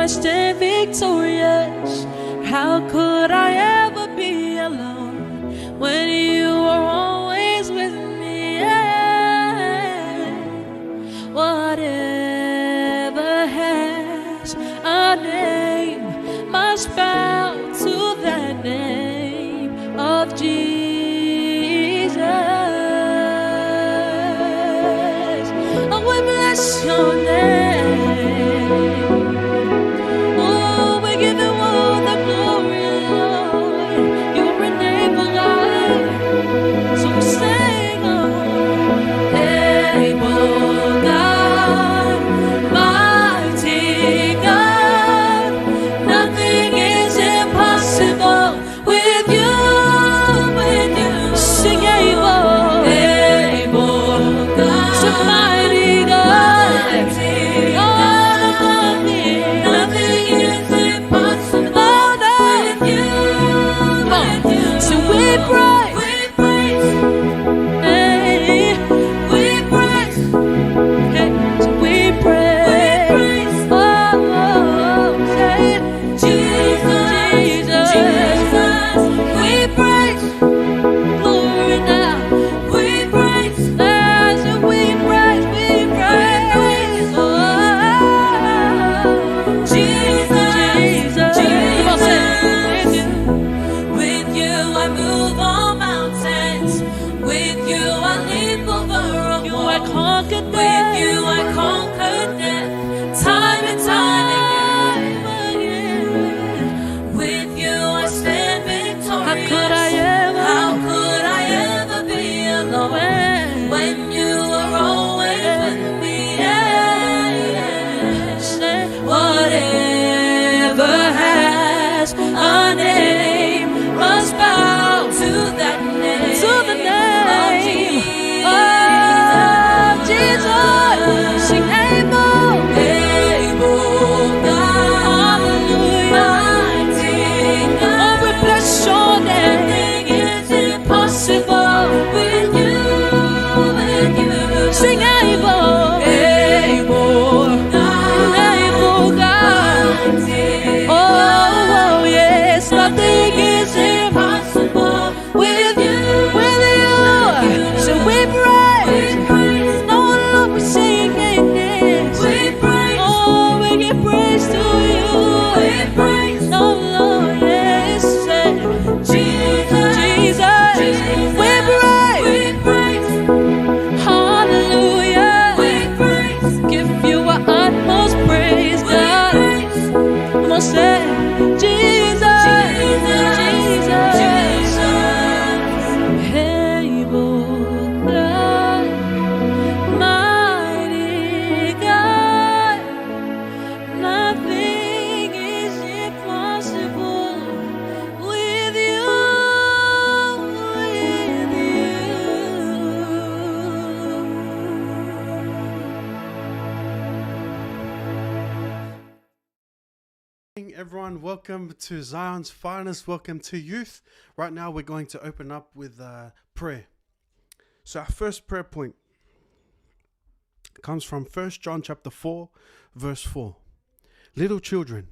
I stand victorious. How could I ever be alone when you are always with me? Yeah. Whatever has a name must bow to that name of Jesus. Oh, we bless your name. Oh, we give you all the glory, Lord. You're an able God. So we sing, oh, able God, mighty God. Nothing is impossible with you, with you. Sing able, able God, so mighty God. Oh, nothing is impossible with you, with you. So we praise, hey, we praise, hey, so we praise, oh, say, Jesus, we praise, glory now, we praise, as we praise, oh, Jesus, come on, say, with you I move all mountains. With you I leap over a wall. I conquered death. With you I conquered death. Time and time again. With you I stand victorious. How could I ever be alone when you are always with me? Yeah. Say, whatever has a name must bow to that name, to the name of Jesus. Sing able, able God, hallelujah, mighty God. Oh, we bless your name. Nothing is impossible with you, with you. Sing able, able God, oh, yes, nothing is impossible with you, with you. So we praise, no Lord, we sing this. We praise, oh, we give praise to you. We praise, no Lord, yes, say, Jesus, we praise, hallelujah. We praise, give you our utmost praise, God. Come on, say, Jesus, able God, mighty God. Nothing is impossible with you, with Morning, everyone, welcome to Zion's Finest. Welcome to youth. Right now we're going to open up with prayer. So our first prayer point comes from 1 John chapter 4 verse 4. Little children,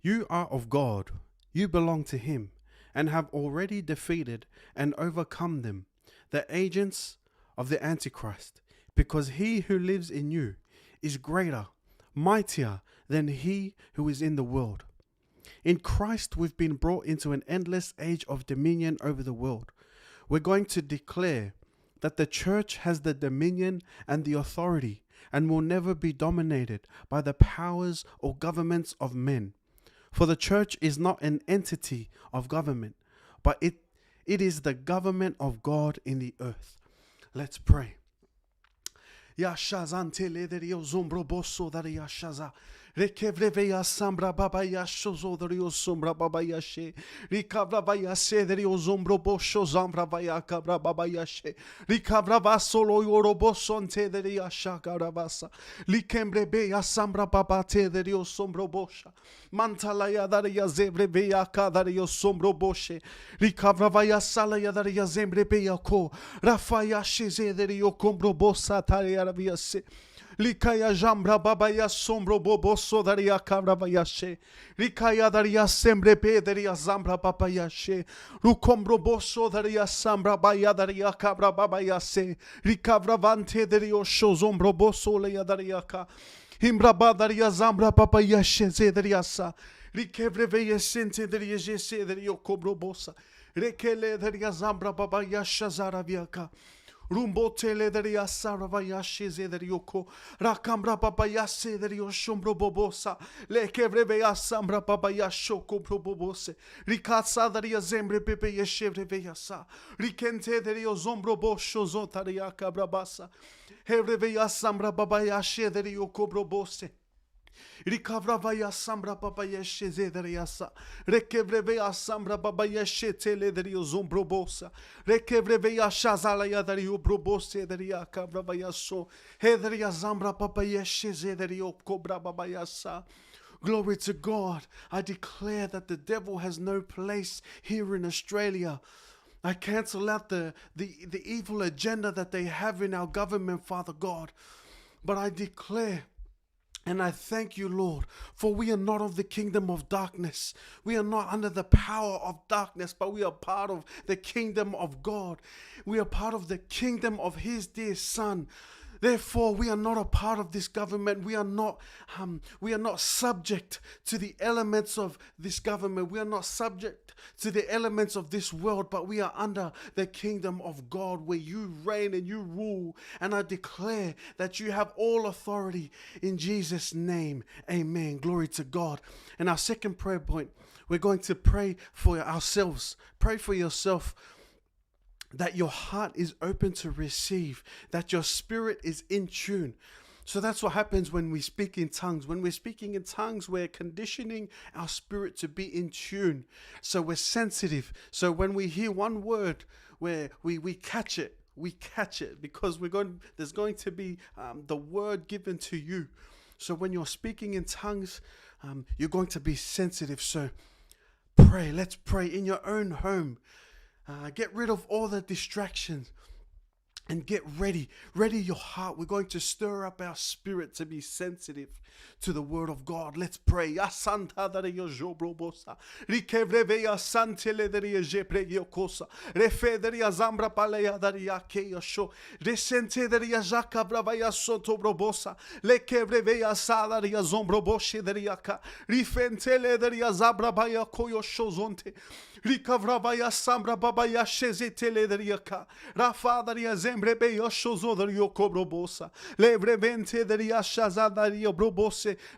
you are of God, you belong to him, and have already defeated and overcome them, the agents of the Antichrist, because he who lives in you is greater, mightier than he who is in the world. In Christ, we've been brought into an endless age of dominion over the world. We're going to declare that the church has the dominion and the authority and will never be dominated by the powers or governments of men. For the church is not an entity of government, but it is the government of God in the earth. Let's pray. Rekevreveya sambra babaya shozodario sombra babaya she rikavra vaya sederio zombro bosho zambra vaya kabra babaya she rikavra vasolo yoroboson tederia shakaravasa likembre beya sambra babate derio sombro bosha mantalaya daria zevreveya kadario sombro boshe rikavra vaya salaya daria zembre beya ko rafaya shezederio kombro bosa taria se Likaya jambra babaya sombro boboso daria cabra bayashe. Rikaya daria sembre pe daria zambra babayashe. Rukombro boso daria sambra baya daria cabra babayase. Rikavra vante dario shozombro boso leya dariaka. Himbra daria zambra babayashe zedariasa. Rikevre veya sente daria jese dario kobro bosa. Rekele daria zambra babayasha zaraviaka. Rumbo tele daria saravayashe zedarioko. Rakambra babayase dario shombro bobosa. Lekevre veya sambra babayasho kobro bobose. Rikatsa daria zembre pepe yeshevre veya sa. Rikente dario zombro bosho zotaria kabrabasa. Hevre veya sambra babayashe dario kobro bose. Rikavravaya sambra babayeshe zedariasa. Rekevreveya sambra babayeshe teledario zombrobosa. Rekevreveya shazalaya dario brobose daria kavravayaso. Hedaria zambra babayeshe zedario kobra babayasa. Glory to God. I declare that the devil has no place here in Australia. I cancel out the evil agenda that they have in our government, Father God. But I declare and I thank you, Lord, for we are not of the kingdom of darkness. We are not under the power of darkness, but we are part of the kingdom of God. We are part of the kingdom of His dear Son. Therefore, we are not a part of this government. We are not subject to the elements of this government. We are not subject to the elements of this world, but we are under the kingdom of God, where you reign and you rule. And I declare that you have all authority in Jesus' name. Amen. Glory to God. And our second prayer point, we're going to pray for ourselves. Pray for yourself, that your heart is open to receive, that your spirit is in tune. So that's what happens when we speak in tongues. When we're speaking in tongues, we're conditioning our spirit to be in tune. So we're sensitive. So when we hear one word, where we catch it, because there's going to be the word given to you. So when you're speaking in tongues, you're going to be sensitive. So pray. Let's pray in your own home. Get rid of all the distractions and get ready. Ready your heart. We're going to stir up our spirit to be sensitive to the word of God. Let's pray. Asanta dario jobrobosa. Rikevreveya santele daria jepregio kosa. Refederia zambra palea daria keosho. Resente daria jaka bravaya soto brobosa. Lekevreveya salaria zombroboshe daria ka. Rifentele daria zabra baya koyosho zonte. Rikavravaya sambra babaya shezetele daria ka. Rafadaria zembrebe yosho zodario kobrobosa. Levrevente daria shazadario brobose.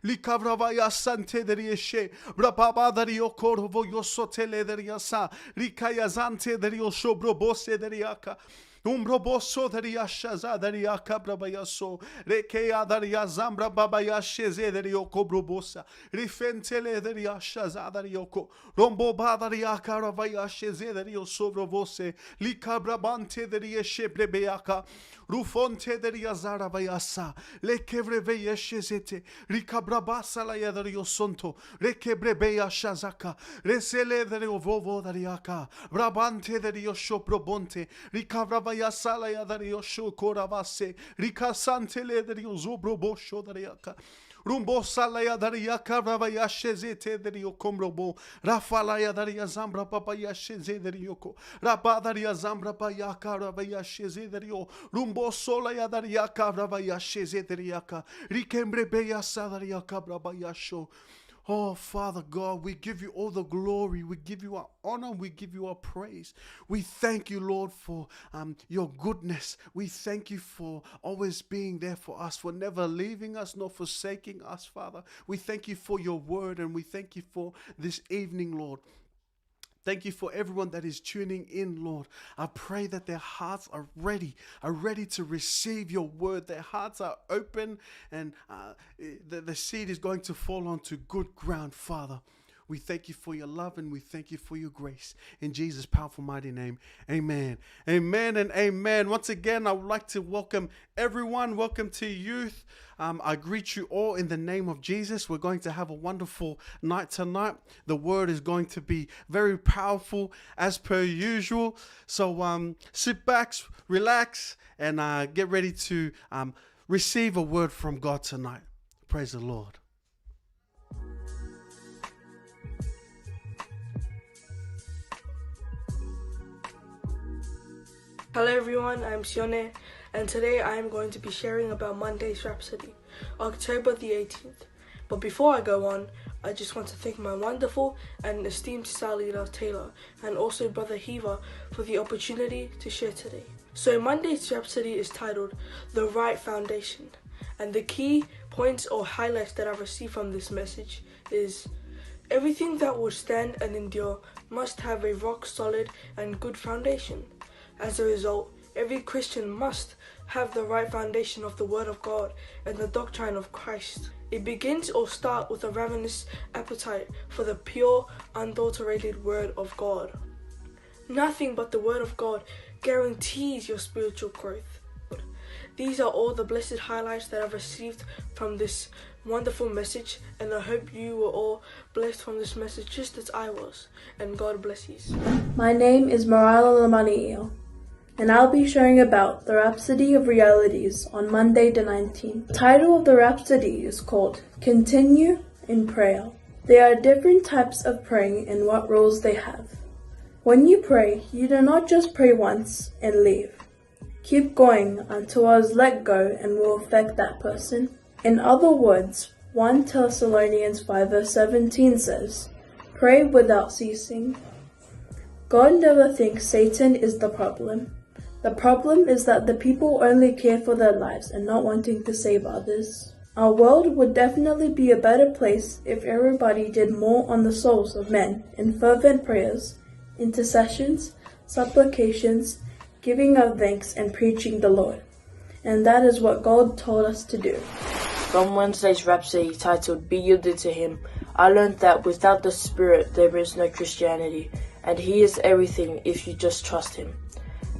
Likavravaya sante derieshe. Brababa dario korvo yosotele daria sa. Rikaya zante dario shobrobose dariaka. Umbroboso daria shaza daria kabrabayaso. Rekea daria zambra babaya sheze dario kobrobosa. Rifentele daria shaza darioko. Rombo badaria karavaya sheze dario sobrobose. Likabrabante daria shebrebeaka. Rufonte daria zaravayasa. Lekevreveya shezete. Rikabrabasa la dario sonto. Rekebrebeya shazaka. Resele dario vovo dariaka. Brabante dario shoprobonte. Rikavravaya sala ya dario shokoravase. Rikasante le dario zobrobosho dariaka. Rumbo salaya daria karavaya shezete dario komrobo. Rafalaya daria zambra papaya sheze darioko. Rabadaria zambra paya karavaya sheze dario. Rumbo solaya daria karavaya sheze dariaka. Rikembre beya sadaria karavaya sho. Oh, Father God, we give you all the glory. We give you our honor. We give you our praise. We thank you, Lord, for your goodness. We thank you for always being there for us, for never leaving us nor forsaking us, Father. We thank you for your word, and we thank you for this evening, Lord. Thank you for everyone that is tuning in, Lord. I pray that their hearts are ready to receive your word. Their hearts are open, and the seed is going to fall onto good ground, Father. We thank you for your love, and we thank you for your grace. In Jesus' powerful, mighty name, amen. Amen and amen. Once again, I would like to welcome everyone. Welcome to youth. I greet you all in the name of Jesus. We're going to have a wonderful night tonight. The word is going to be very powerful as per usual. So sit back, relax, and get ready to receive a word from God tonight. Praise the Lord. Hello everyone, I'm Sione, and today I am going to be sharing about Monday's Rhapsody, October the 18th. But before I go on, I just want to thank my wonderful and esteemed Sally Love Taylor and also Brother Hiva for the opportunity to share today. So Monday's Rhapsody is titled The Right Foundation, and the key points or highlights that I've received from this message is everything that will stand and endure must have a rock solid and good foundation. As a result, every Christian must have the right foundation of the Word of God and the doctrine of Christ. It begins or starts with a ravenous appetite for the pure, unadulterated Word of God. Nothing but the Word of God guarantees your spiritual growth. These are all the blessed highlights that I've received from this wonderful message, and I hope you were all blessed from this message just as I was, and God bless you. My name is Marala Lamaniel, and I'll be sharing about the Rhapsody of Realities on Monday the 19th. The title of the Rhapsody is called Continue in Prayer. There are different types of praying and what roles they have. When you pray, you do not just pray once and leave. Keep going until I was let go and will affect that person. In other words, 1 Thessalonians 5 verse 17 says, pray without ceasing. God never thinks Satan is the problem. The problem is that the people only care for their lives and not wanting to save others. Our world would definitely be a better place if everybody did more on the souls of men in fervent prayers, intercessions, supplications, giving of thanks, and preaching the Lord. And that is what God told us to do. From Wednesday's Rhapsody titled Be Yielded to Him, I learned that without the Spirit there is no Christianity, and He is everything if you just trust Him.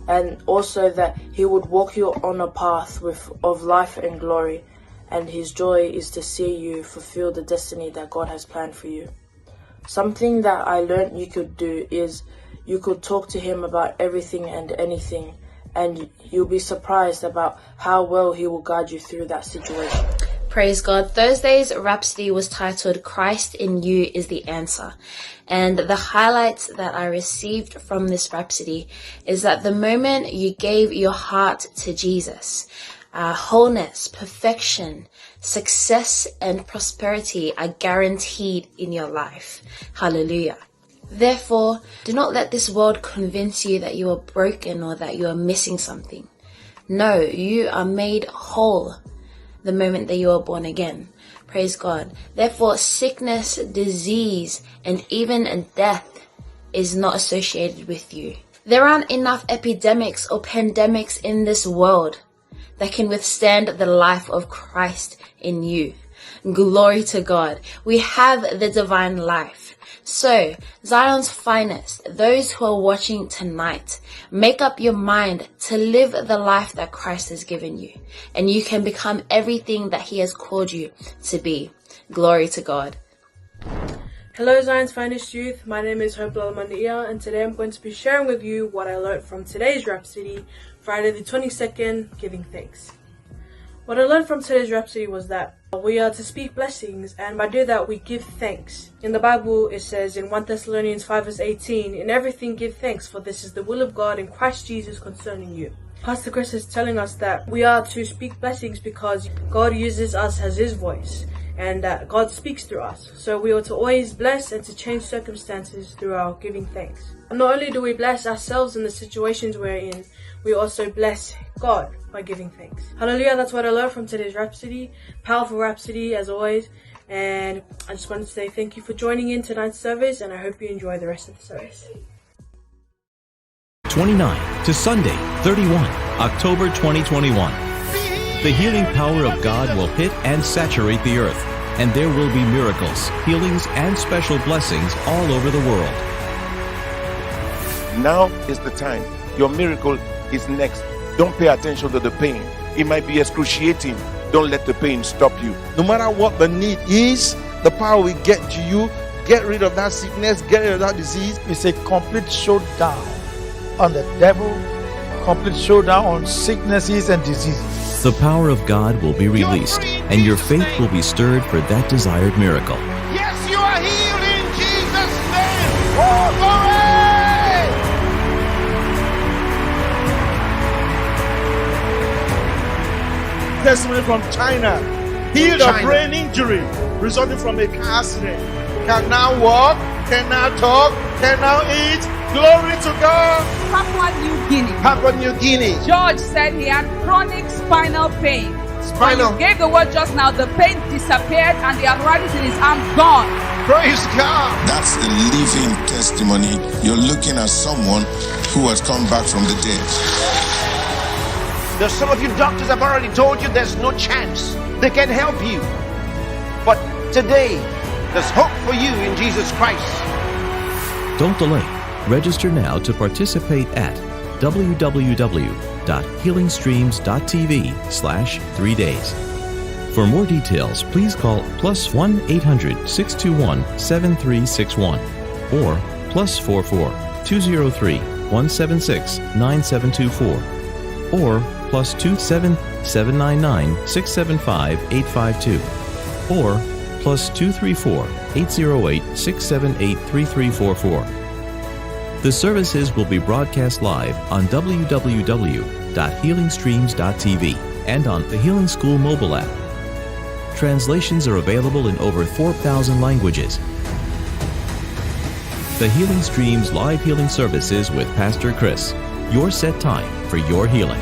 And also that He would walk you on a path of life and glory, and His joy is to see you fulfill the destiny that God has planned for you. Something that I learned you could do is you could talk to Him about everything and anything, and you'll be surprised about how well He will guide you through that situation. Praise God. Thursday's Rhapsody was titled Christ in You is the Answer. And the highlights that I received from this Rhapsody is that the moment you gave your heart to Jesus, wholeness, perfection, success, and prosperity are guaranteed in your life. Hallelujah. Therefore, do not let this world convince you that you are broken or that you are missing something. No, you are made whole the moment that you are born again. Praise God. Therefore, sickness, disease, and even death is not associated with you. There aren't enough epidemics or pandemics in this world that can withstand the life of Christ in you. Glory to God. We have the divine life. So, Zion's finest, those who are watching tonight, make up your mind to live the life that Christ has given you, and you can become everything that He has called you to be. Glory to God. Hello Zion's finest youth, my name is Hope Lalmandia, and today I'm going to be sharing with you what I learned from today's Rhapsody, Friday the 22nd, giving thanks. What I learned from today's Rhapsody was that we are to speak blessings, and by doing that we give thanks. In the Bible it says in 1 Thessalonians 5 verse 18, in everything give thanks, for this is the will of God in Christ Jesus concerning you. Pastor Chris is telling us that we are to speak blessings because God uses us as His voice, and that God speaks through us. So we are to always bless and to change circumstances through our giving thanks. And not only do we bless ourselves in the situations we're in, we also bless God by giving thanks. Hallelujah, that's what I learned from today's Rhapsody. Powerful Rhapsody as always. And I just wanted to say thank you for joining in tonight's service, and I hope you enjoy the rest of the service. 29 to Sunday, 31, October 2021. The healing power of God will hit and saturate the earth, and there will be miracles, healings, and special blessings all over the world. Now is the time. Your miracle is next. Don't pay attention to the pain. It might be excruciating. Don't let the pain stop you. No matter what the need is, the power will get to you. Get rid of that sickness, get rid of that disease. It's a complete showdown on the devil, complete showdown on sicknesses and diseases. the power of God will be released, and your faith will be stirred for that desired miracle. Yes, you are healed in Jesus' name. Oh, glory! Testimony from China. Healed of brain injury resulting from a car accident. Can now walk, can now talk, can now eat. Glory to God. Papua New Guinea. Papua New Guinea. George said he had chronic spinal pain. When Spinal. you gave the word just now, the pain disappeared and the arthritis in his arm gone. Praise God. That's the living testimony. You're looking at someone who has come back from the dead. There's some of you doctors have already told you there's no chance they can help you. But today, there's hope for you in Jesus Christ. Don't delay. Register now to participate at www.healingstreams.tv/3days. For more details, please call +1 800-621-7361 or +44 203 176 9724 or +27 799 675 852 or +234 808 678 3344. The services will be broadcast live on www.healingstreams.tv and on the Healing School mobile app. Translations are available in over 4,000 languages. The Healing Streams live healing services with Pastor Chris. Your set time for your healing.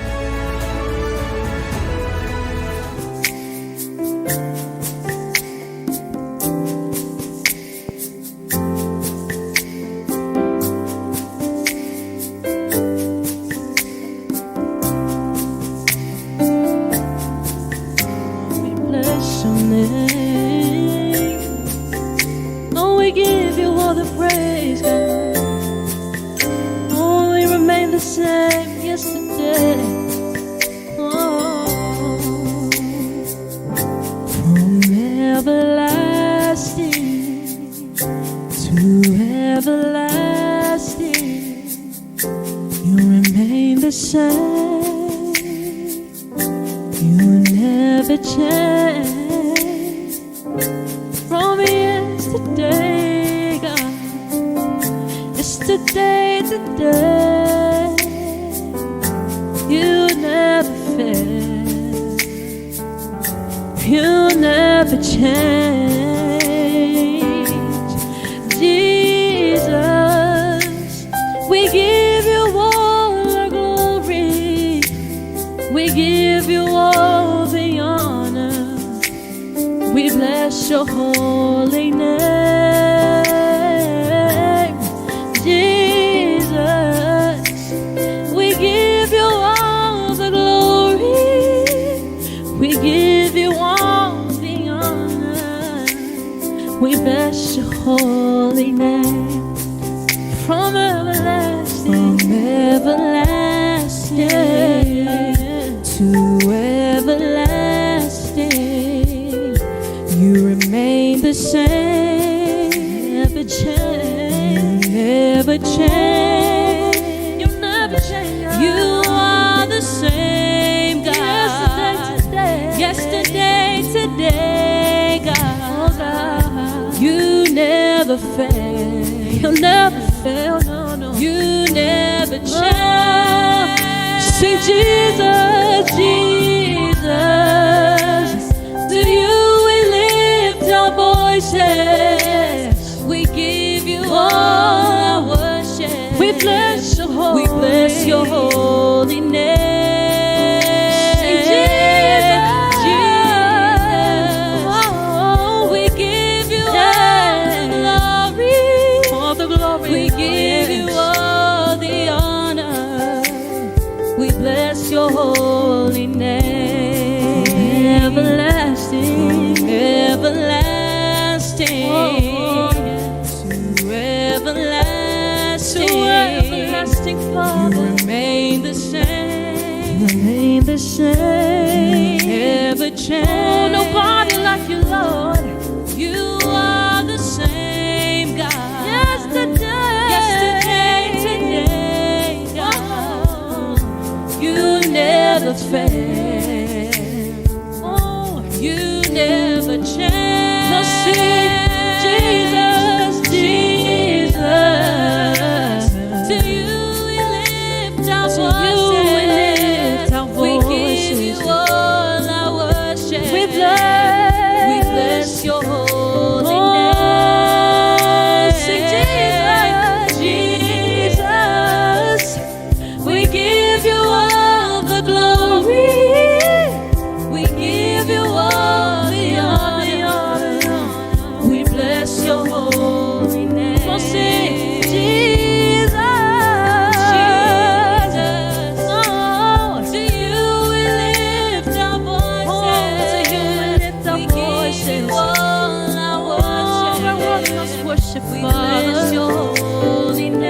bless you, Father. We bless your holy name,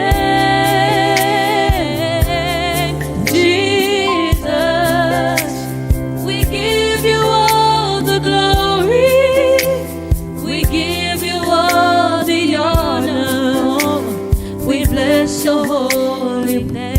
Jesus. We give you all the glory. We give you all the honor. We bless your holy name.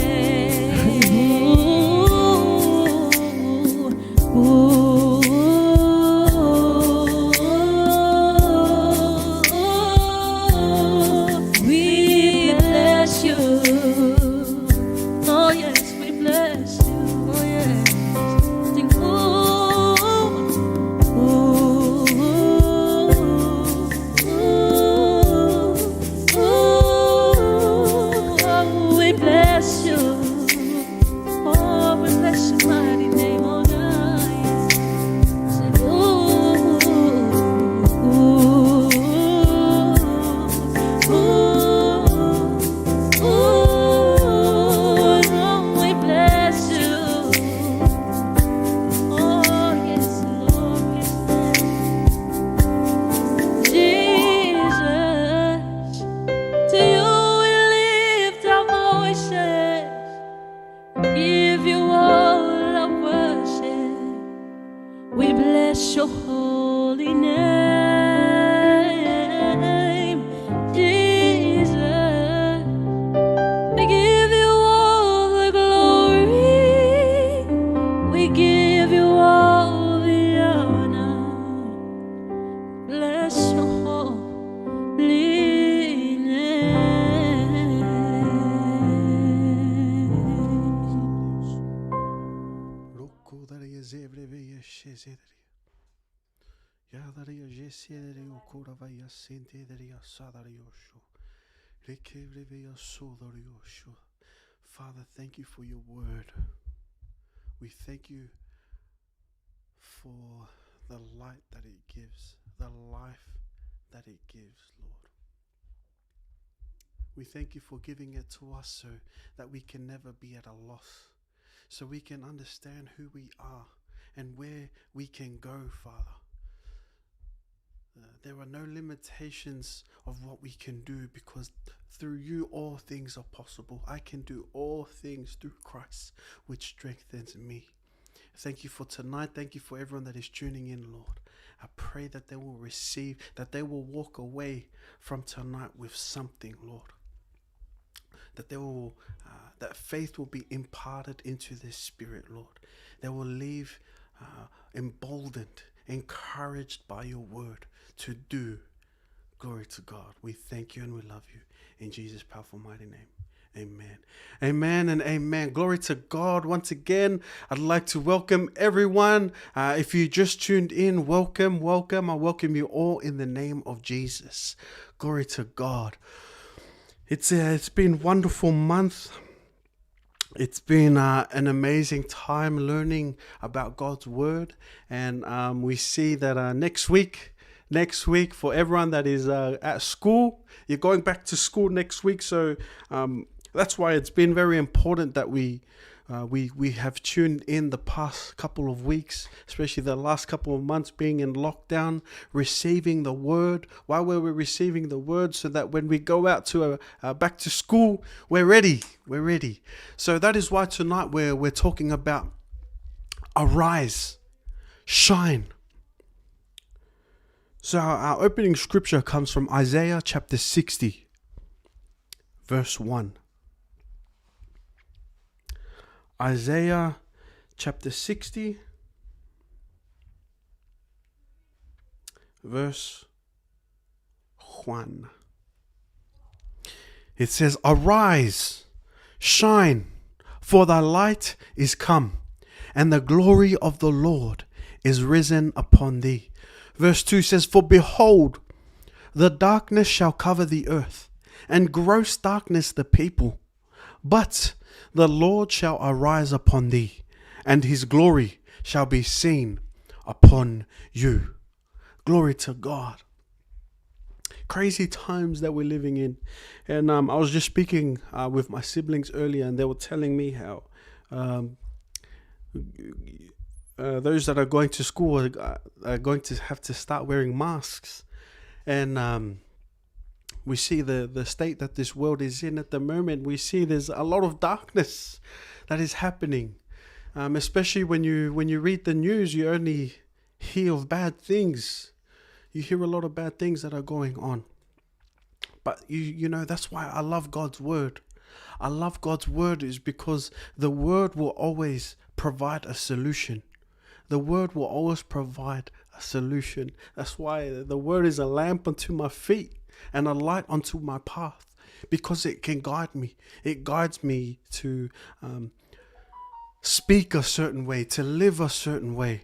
Your holy name, Jesus. We give you all the glory. We give you all the honor. Bless your holy name. Father, thank you for your word. We thank you for the light that it gives, the life that it gives, Lord. We thank you for giving it to us so that we can never be at a loss, so we can understand who we are and where we can go, Father. There are no limitations of what we can do, because through you all things are possible. I can do all things through Christ, which strengthens me. Thank you for tonight. Thank you for everyone that is tuning in, Lord. I pray that they will receive, that they will walk away from tonight with something, Lord. That they will, that faith will be imparted into their spirit, Lord. They will leave emboldened, encouraged by your word to do. Glory to God. We thank you and we love you. In Jesus' powerful mighty name. Amen. Amen and amen. Glory to God. Once again, I'd like to welcome everyone. If you just tuned in, welcome. I welcome you all in the name of Jesus. Glory to God. It's been a wonderful month. It's been an amazing time learning about God's word. And we see that next week, for everyone that is at school, you're going back to school next week. So that's why it's been very important that we have tuned in the past couple of weeks, especially the last couple of months being in lockdown, receiving the word. Why were we receiving the word? So that when we go out to back to school, we're ready. So that is why tonight we're talking about arise, shine. So our opening scripture comes from Isaiah chapter 60, verse 1. Isaiah chapter 60, verse 1. It says, "Arise, shine, for thy light is come, and the glory of the Lord is risen upon thee." Verse 2 says, "For behold, the darkness shall cover the earth, and gross darkness the people. But the Lord shall arise upon thee, and his glory shall be seen upon you." Glory to God. Crazy times that we're living in. And I was just speaking with my siblings earlier, and they were telling me how those that are going to school are going to have to start wearing masks. And We see the state that this world is in at the moment. We see there's a lot of darkness that is happening. Especially when you read the news, you only hear of bad things. You hear a lot of bad things that are going on. But you know, that's why I love God's word. I love God's word is because the word will always provide a solution. The word will always provide a solution. That's why the word is a lamp unto my feet and a light unto my path, because it can guide me. It guides me to speak a certain way, to live a certain way.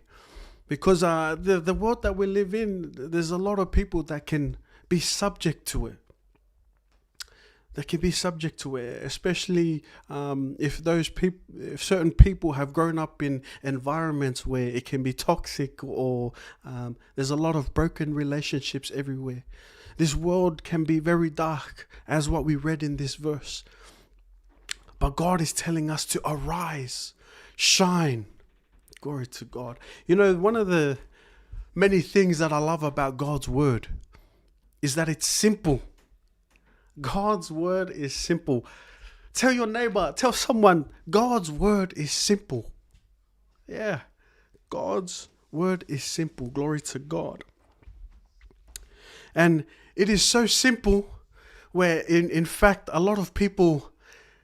Because the world that we live in, there's a lot of people that can be subject to it. They can be subject to it, especially if certain people have grown up in environments where it can be toxic, or there's a lot of broken relationships everywhere. This world can be very dark, as what we read in this verse. But God is telling us to arise, shine. Glory to God. You know, one of the many things that I love about God's word is that it's simple. God's word is simple. Tell your neighbor, tell someone, God's word is simple. Yeah, God's word is simple. Glory to God. And it is so simple where in fact a lot of people,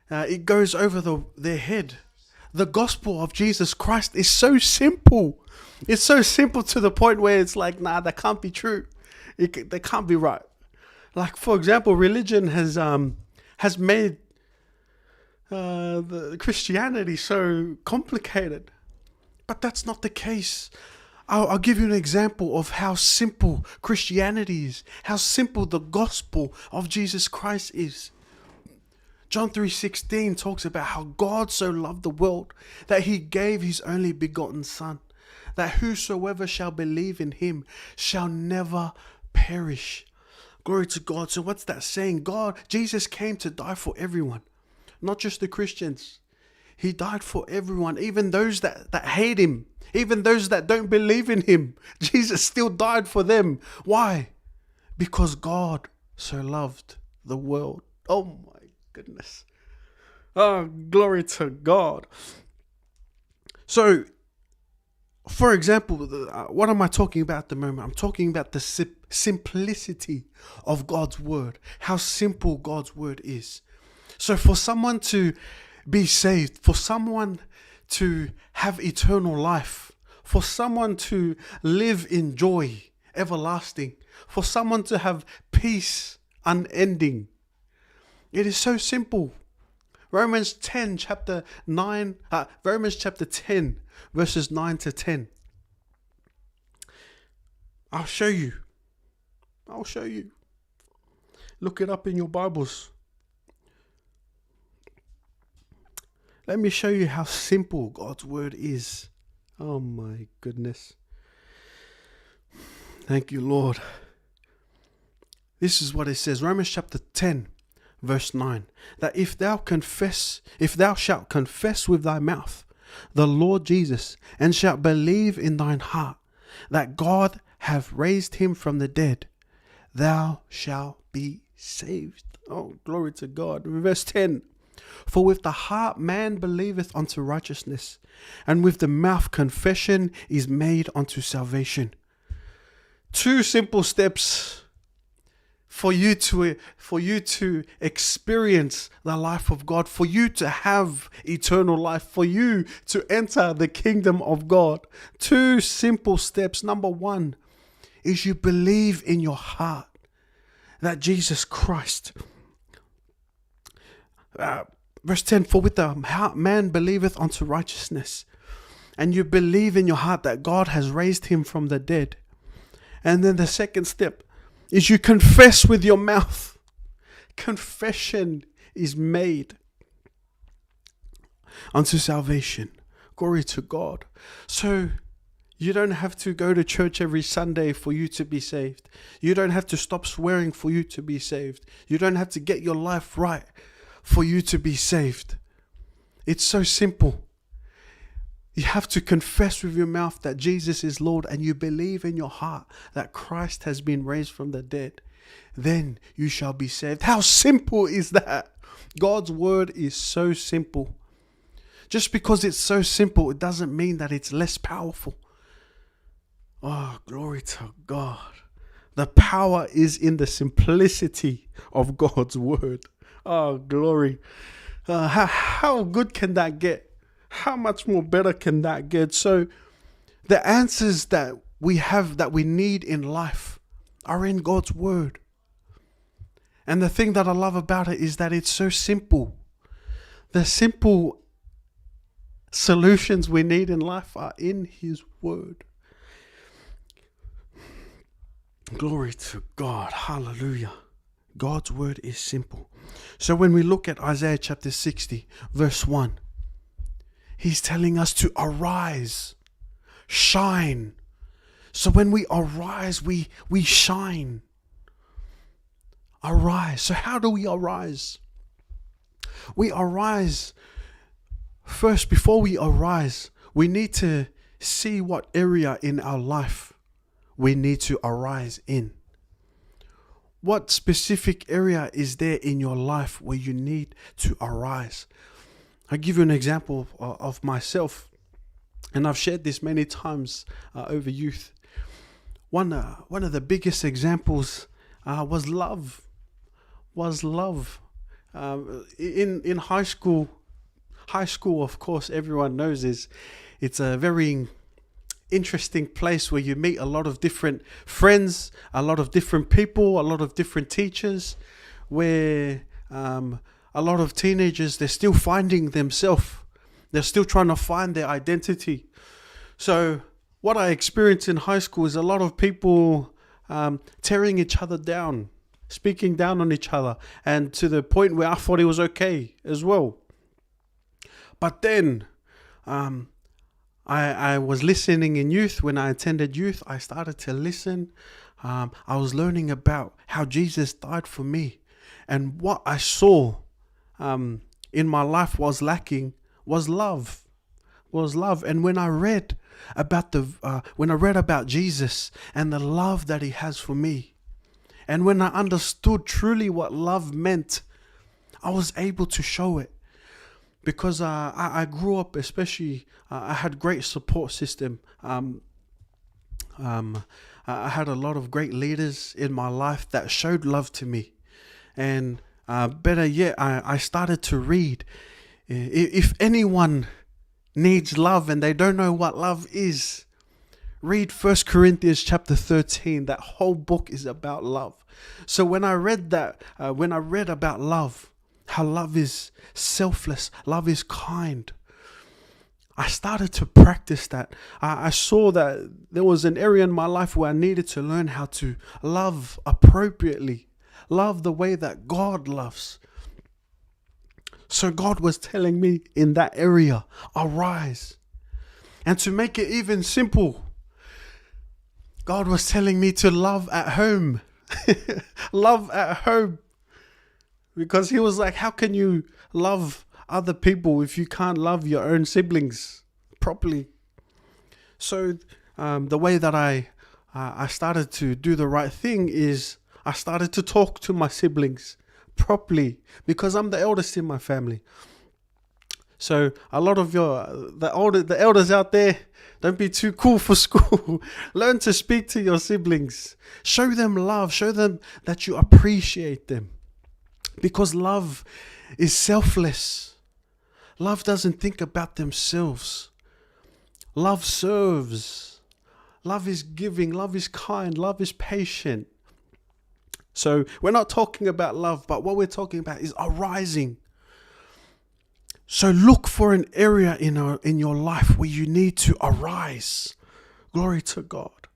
it goes over their head. The gospel of Jesus Christ is so simple. It's so simple to the point where it's like, nah, that can't be true. That can't be right. Like, for example, religion has made the Christianity so complicated. But that's not the case. I'll give you an example of how simple Christianity is, how simple the gospel of Jesus Christ is. John 3:16 talks about how God so loved the world that he gave his only begotten Son, that whosoever shall believe in him shall never perish. Glory to God. So what's that saying? Jesus came to die for everyone, not just the Christians. He died for everyone, even those that hate him, even those that don't believe in him. Jesus still died for them. Why? Because God so loved the world. Oh my goodness. Oh, glory to God. So, for example, what am I talking about at the moment? I'm talking about the simplicity of God's word, how simple God's word is. So for someone to be saved, for someone to have eternal life, for someone to live in joy everlasting, for someone to have peace unending, it is so simple. Romans chapter 10, verses 9 to 10. I'll show you. Look it up in your Bibles. Let me show you how simple God's word is. Oh my goodness. Thank you, Lord. This is what it says. Romans chapter 10, verse 9. That if thou shalt confess with thy mouth the Lord Jesus, and shalt believe in thine heart that God hath raised him from the dead, thou shalt be saved. Oh, glory to God. Verse 10. For with the heart man believeth unto righteousness, and with the mouth confession is made unto salvation. Two simple steps for you to experience the life of God, for you to have eternal life, for you to enter the kingdom of God. Two simple steps. Number one is you believe in your heart that Jesus Christ, verse 10, for with the heart man believeth unto righteousness, and you believe in your heart that God has raised him from the dead. And then the second step is you confess with your mouth. Confession is made unto salvation. Glory to God. So you don't have to go to church every Sunday for you to be saved. You don't have to stop swearing for you to be saved. You don't have to get your life right for you to be saved. It's so simple. You have to confess with your mouth that Jesus is Lord, and you believe in your heart that Christ has been raised from the dead. then you shall be saved. How simple is that? God's word is so simple. Just because it's so simple, it doesn't mean that it's less powerful. Oh, glory to God. The power is in the simplicity of God's word. Oh, glory. How good can that get? How much more better can that get? So the answers that we have, that we need in life, are in God's word. And the thing that I love about it is that it's so simple. The simple solutions we need in life are in His word. Glory to God. Hallelujah. God's word is simple. So when we look at Isaiah chapter 60, verse 1, He's telling us to arise, shine. So when we arise, we shine. Arise. So how do we arise? We arise. First, before we arise, we need to see what area in our life we need to arise in. What specific area is there in your life where you need to arise? I'll give you an example of myself, and I've shared this many times over youth. One of the biggest examples was love. In high school, of course, everyone knows it's a very interesting place where you meet a lot of different friends, a lot of different people, a lot of different teachers, where a lot of teenagers, they're still finding themselves. They're still trying to find their identity. So what I experienced in high school is a lot of people tearing each other down, speaking down on each other, and to the point where I thought it was okay as well. But then I was listening in youth. When I attended youth, I started to listen. I was learning about how Jesus died for me. And what I saw in my life was lacking was love. And when I read about Jesus and the love that He has for me, and when I understood truly what love meant, I was able to show it. Because I grew up, especially, I had great support system. I had a lot of great leaders in my life that showed love to me. And better yet, I started to read. If anyone needs love and they don't know what love is, read 1 Corinthians chapter 13. That whole book is about love. So when I read about love, how love is selfless, love is kind, I started to practice that. I saw that there was an area in my life where I needed to learn how to love appropriately, love the way that God loves. So God was telling me in that area, arise. And to make it even simple, God was telling me to love at home. Love at home. Because He was like, how can you love other people if you can't love your own siblings properly? So the way that I started to do the right thing is I started to talk to my siblings properly, because I'm the eldest in my family. So a lot of the elders out there, don't be too cool for school. Learn to speak to your siblings. Show them love. Show them that you appreciate them. Because love is selfless. Love doesn't think about themselves. Love serves. Love is giving. Love is kind. Love is patient. So we're not talking about love, but what we're talking about is arising. So look for an area in your life where you need to arise. Glory to God.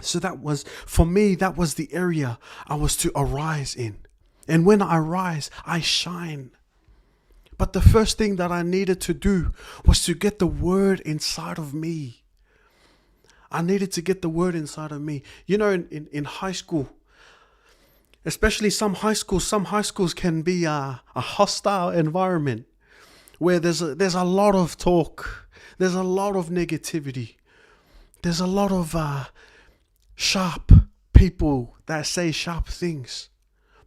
So that was, for me, that was the area I was to arise in. And when I rise, I shine. But the first thing that I needed to do was to get the word inside of me. I needed to get the word inside of me. You know, in high school, especially some high schools can be a hostile environment where there's a lot of talk. There's a lot of negativity. There's a lot of sharp people that say sharp things.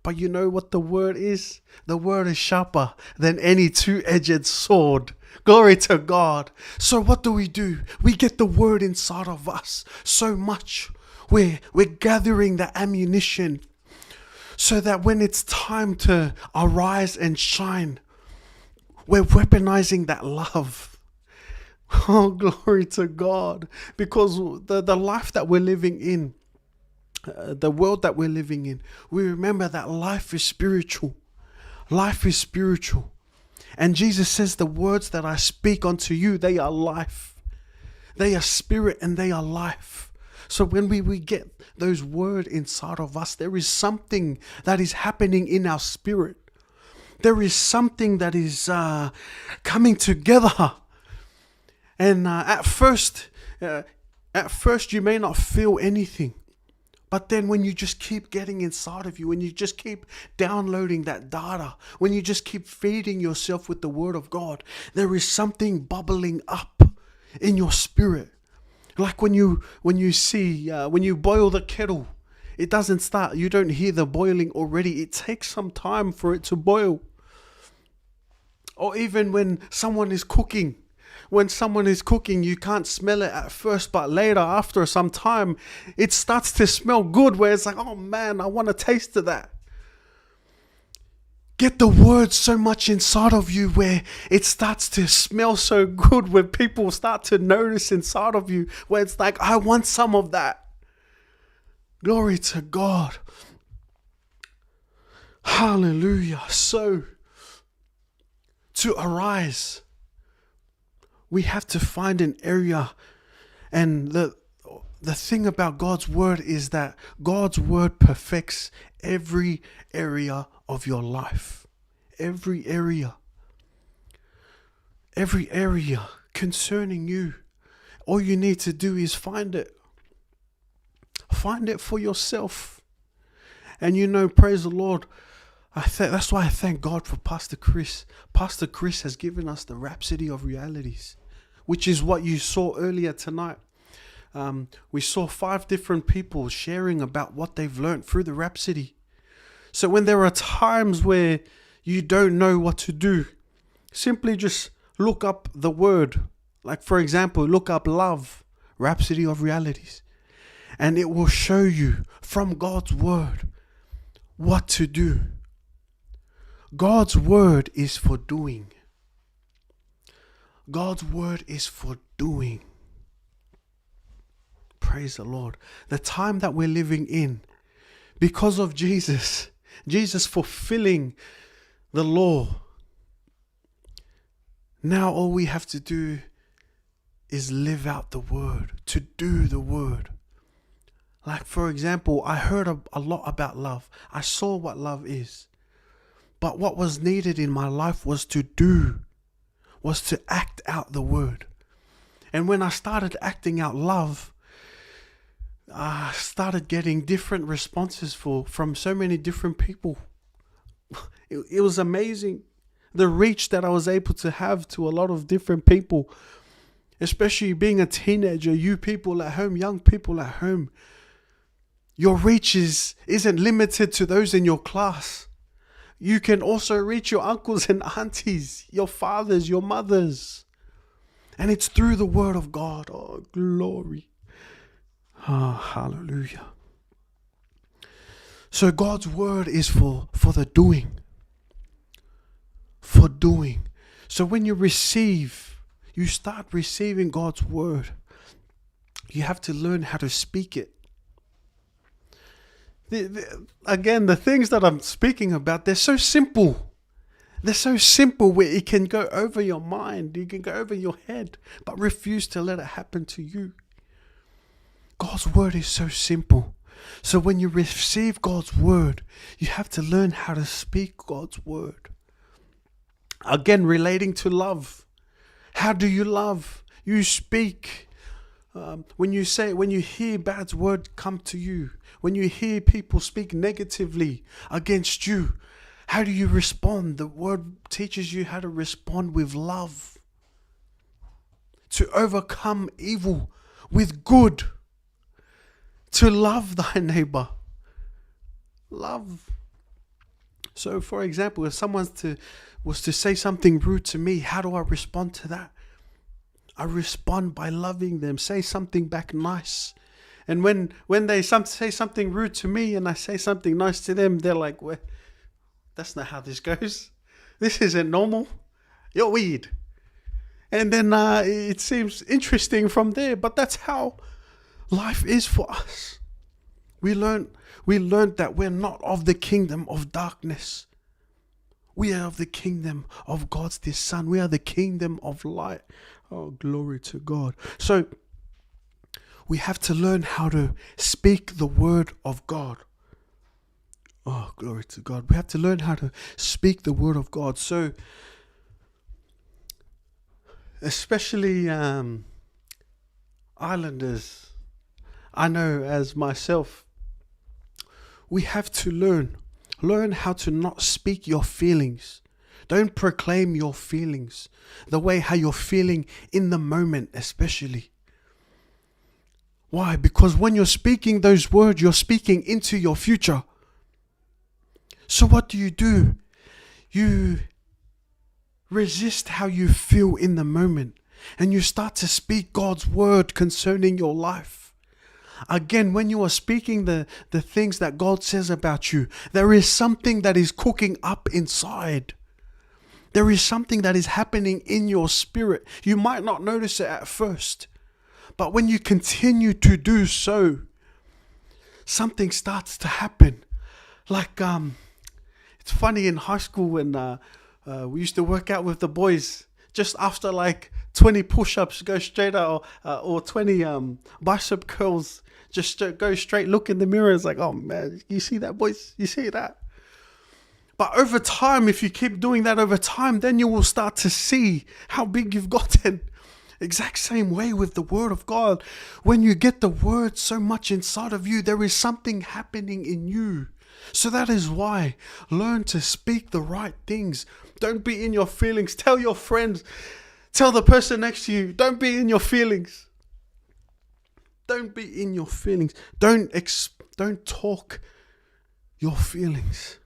But you know what the word is? The word is sharper than any two-edged sword. Glory to God. So what do? We get the word inside of us so much. We're gathering the ammunition so that when it's time to arise and shine, we're weaponizing that love. Oh, glory to God. Because the life that we're living in, the world that we're living in, we remember that life is spiritual. Life is spiritual. And Jesus says, the words that I speak unto you, they are life. They are spirit and they are life. So when we get those words inside of us, there is something that is happening in our spirit. There is something that is coming together. And at first you may not feel anything. But then when you just keep getting inside of you, when you just keep downloading that data, when you just keep feeding yourself with the word of God, there is something bubbling up in your spirit. Like when you see, when you boil the kettle, it doesn't start. You don't hear the boiling already. It takes some time for it to boil. Or even when someone is cooking. When someone is cooking, you can't smell it at first, but later, after some time, it starts to smell good, where it's like, oh man, I want to taste of that. Get the word so much inside of you where it starts to smell so good, where people start to notice inside of you, where it's like, I want some of that. Glory to God. Hallelujah. So, to arise, we have to find an area. And the thing about God's word is that God's word perfects every area of your life. Every area concerning you. All you need to do is find it. Find it for yourself. And praise the Lord, that's why I thank God for Pastor Chris. Pastor Chris has given us the Rhapsody of Realities, which is what you saw earlier tonight. We saw 5 different people sharing about what they've learned through the Rhapsody. So when there are times where you don't know what to do, simply just look up the word. Like, for example, look up love, Rhapsody of Realities. And it will show you from God's word what to do. God's word is for doing. God's word is for doing. Praise the Lord. The time that we're living in, because of Jesus fulfilling the law, now all we have to do is live out the word, to do the word. Like, for example, I heard a lot about love. I saw what love is. But what was needed in my life was to act out the word. And when I started acting out love, I started getting different responses from so many different people. It was amazing, the reach that I was able to have to a lot of different people, especially being a teenager. You people at home, young people at home, your reach isn't limited to those in your class. You can also reach your uncles and aunties, your fathers, your mothers. And it's through the word of God. Oh, glory. Ah, hallelujah. So God's word is for the doing. For doing. So when you start receiving God's word, you have to learn how to speak it. Again, the things that I'm speaking about, they're so simple. They're so simple where it can go over your mind, it can go over your head, but refuse to let it happen to you. God's word is so simple. So when you receive God's word, you have to learn how to speak God's word. Again, relating to love. How do you love? You speak. When you hear bad word come to you, when you hear people speak negatively against you, how do you respond? The word teaches you how to respond with love. To overcome evil with good. to love thy neighbor. Love. So, for example, if someone was to say something rude to me, how do I respond to that? I respond by loving them. Say something back nice. And when they say something rude to me and I say something nice to them, they're like, well, that's not how this goes. This isn't normal. You're weird. And then it seems interesting from there. But that's how life is for us. We learned that we're not of the kingdom of darkness. We are of the kingdom of God's dear Son. We are the kingdom of light. Oh, glory to God. So we have to learn how to speak the word of God. Oh, glory to God. We have to learn how to speak the word of God. So, especially islanders, I know as myself, we have to learn how to not speak your feelings. Don't proclaim your feelings the way how you're feeling in the moment, especially. Why? Because when you're speaking those words, you're speaking into your future. So what do? You resist how you feel in the moment and you start to speak God's word concerning your life. Again, when you are speaking the things that God says about you, there is something that is cooking up inside. There is something that is happening in your spirit. You might not notice it at first, but when you continue to do so, something starts to happen. Like, it's funny in high school when we used to work out with the boys, just after like 20 push-ups, go straight out, or 20 bicep curls, just go straight, look in the mirror. It's like, oh man, you see that, boys? You see that? But over time, if you keep doing that over time, then you will start to see how big you've gotten. Exact same way with the word of God. When you get the word so much inside of you, there is something happening in you. So that is why learn to speak the right things. Don't be in your feelings. Tell your friends, tell the person next to you, don't be in your feelings. Don't be in your feelings. Don't talk your feelings.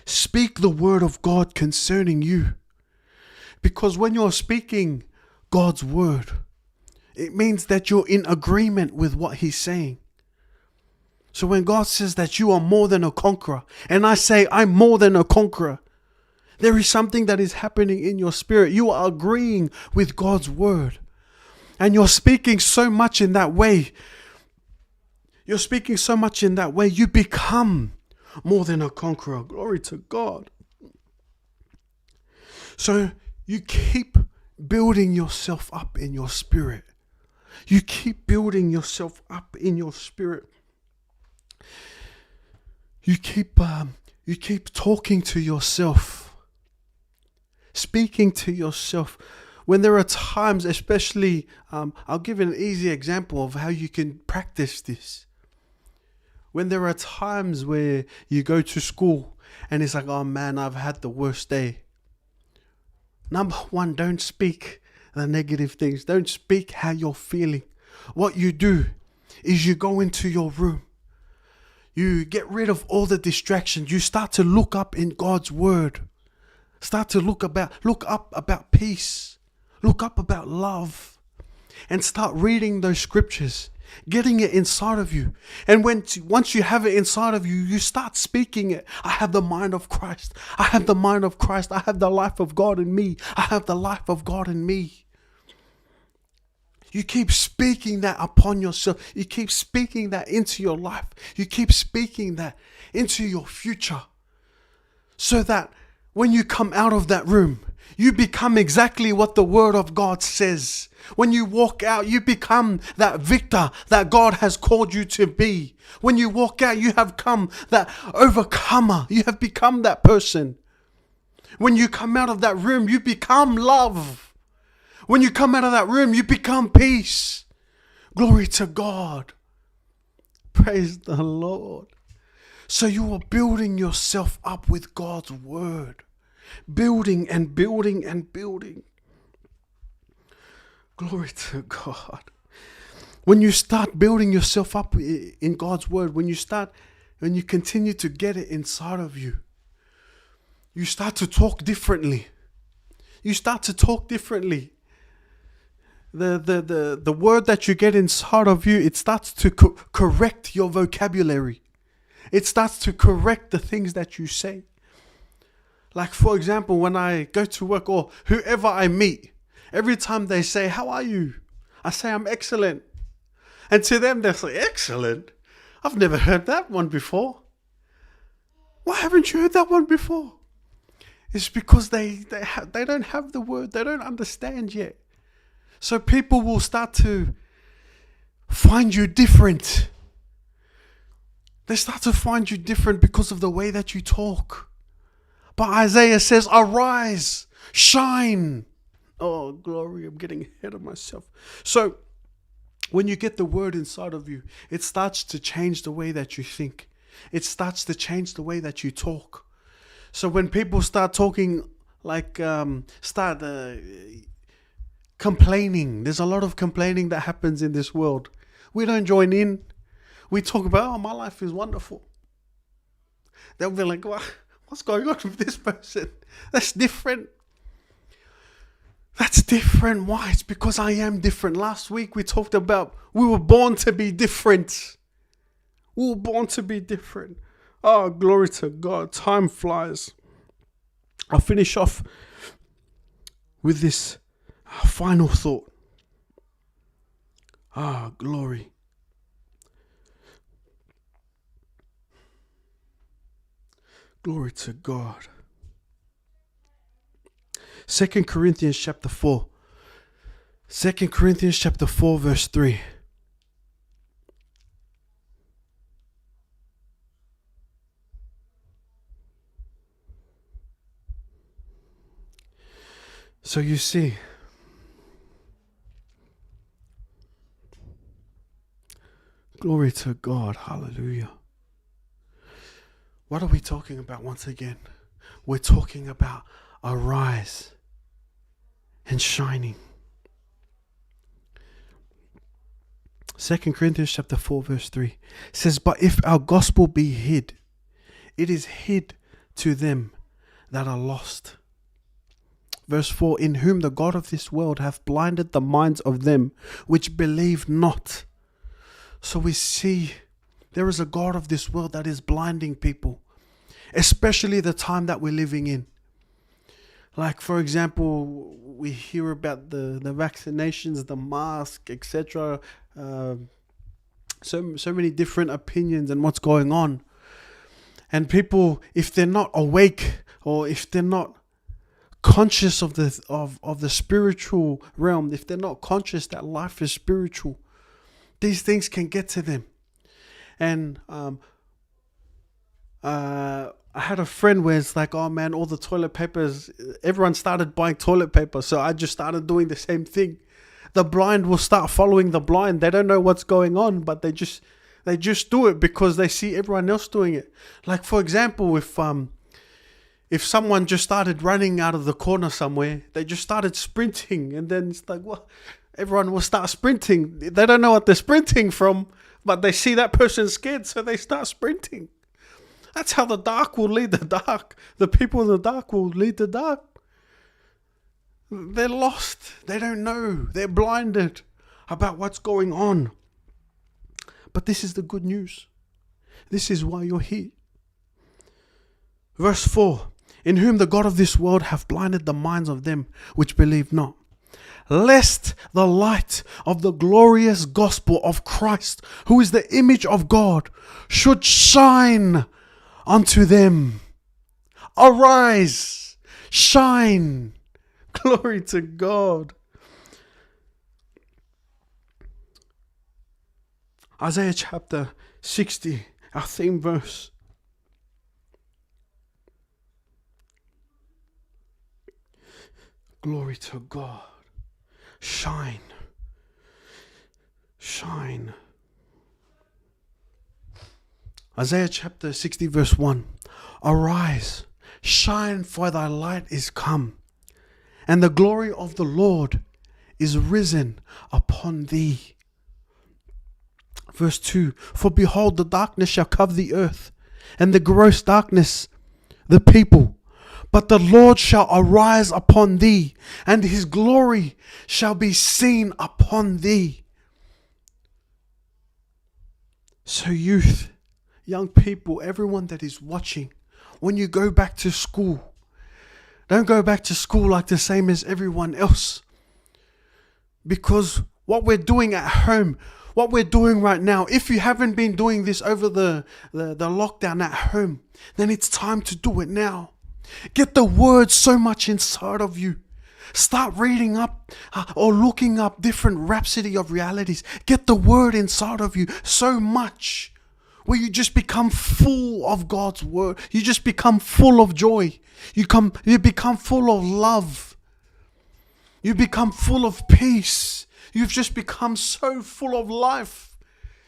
Speak the word of God concerning you. Because when you're speaking God's word, it means that you're in agreement with what he's saying. So when God says that you are more than a conqueror, and I say I'm more than a conqueror, there is something that is happening in your spirit. You are agreeing with God's word. And you're speaking so much in that way. You're speaking so much in that way, you become more than a conqueror. Glory to God. So you keep building yourself up in your spirit. You keep building yourself up in your spirit. You keep talking to yourself, speaking to yourself. When there are times, especially, I'll give an easy example of how you can practice this. When there are times where you go to school and it's like, oh man, I've had the worst day. Number one, don't speak the negative things. Don't speak how you're feeling. What you do is you go into your room. You get rid of all the distractions. You start to look up in God's word. Start to look up about peace. Look up about love. And start reading those scriptures. Getting it inside of you. And once you have it inside of you, you start speaking it. I have the mind of Christ. I have the mind of Christ. I have the life of God in me. I have the life of God in me. You keep speaking that upon yourself. You keep speaking that into your life. You keep speaking that into your future. So that when you come out of that room, you become exactly what the word of God says. When you walk out, you become that victor that God has called you to be. When you walk out, you have come that overcomer. You have become that person. When you come out of that room, you become love. When you come out of that room, you become peace. Glory to God. Praise the Lord. So you are building yourself up with God's word. Building and building and building. Glory to God. When you start building yourself up in God's word, when you continue to get it inside of you, you start to talk differently. You start to talk differently. The word that you get inside of you, it starts to correct your vocabulary. It starts to correct the things that you say. Like, for example, when I go to work or whoever I meet, every time they say, "How are you?" I say, "I'm excellent." And to them, they're like, "Excellent? I've never heard that one before." Why haven't you heard that one before? It's because they don't have the word. They don't understand yet. So people will start to find you different. They start to find you different because of the way that you talk. But Isaiah says, "Arise, shine." Oh, glory, I'm getting ahead of myself. So when you get the word inside of you, it starts to change the way that you think. It starts to change the way that you talk. So when people start talking like, complaining, there's a lot of complaining that happens in this world. We don't join in. We talk about, "Oh, my life is wonderful." They'll be like, "What's going on with this person? That's different." That's different. Why? It's because I am different. Last week we talked about we were born to be different. We were born to be different. Oh, glory to God. Time flies. I'll finish off with this final thought. Ah, glory. Glory to God. 2 Corinthians chapter 4. 2 Corinthians chapter 4 verse 3. So you see, glory to God, hallelujah. What are we talking about once again? We're talking about arise and shining. 2 Corinthians chapter 4 verse 3 says, "But if our gospel be hid, it is hid to them that are lost." Verse 4, "In whom the God of this world hath blinded the minds of them which believe not." So we see there is a God of this world that is blinding people, especially the time that we're living in. Like, for example, we hear about the vaccinations, the mask, etc. So many different opinions and what's going on. And people, if they're not awake or if they're not conscious of the spiritual realm, if they're not conscious that life is spiritual, these things can get to them. And I had a friend where it's like, "Oh man, all the toilet papers, everyone started buying toilet paper, so I just started doing the same thing." The blind will start following the blind. They don't know what's going on, but they just do it because they see everyone else doing it. Like, for example, if someone just started running out of the corner somewhere, they just started sprinting, and then it's like, well, everyone will start sprinting. They don't know what they're sprinting from, but they see that person scared, so they start sprinting. That's how the dark will lead the dark. The people in the dark will lead the dark. They're lost. They don't know. They're blinded about what's going on. But this is the good news. This is why you're here. Verse 4, "In whom the God of this world hath blinded the minds of them which believe not, lest the light of the glorious gospel of Christ, who is the image of God, should shine unto them." Arise, shine. Glory to God. Isaiah chapter 60, our theme verse. Glory to God. Shine. Shine. Isaiah chapter 60 verse 1. "Arise, shine, for thy light is come, and the glory of the Lord is risen upon thee." Verse 2, for behold, the darkness shall cover the earth, and the gross darkness the people. But the Lord shall arise upon thee, and his glory shall be seen upon thee. So youth, young people, everyone that is watching, when you go back to school, don't go back to school like the same as everyone else. Because what we're doing at home, what we're doing right now, if you haven't been doing this over the lockdown at home, then it's time to do it now. Get the word so much inside of you. Start reading up or looking up different rhapsody of realities. Get the word inside of you so much where you just become full of God's word. You just become full of joy. You become full of love. You become full of peace. You've just become so full of life.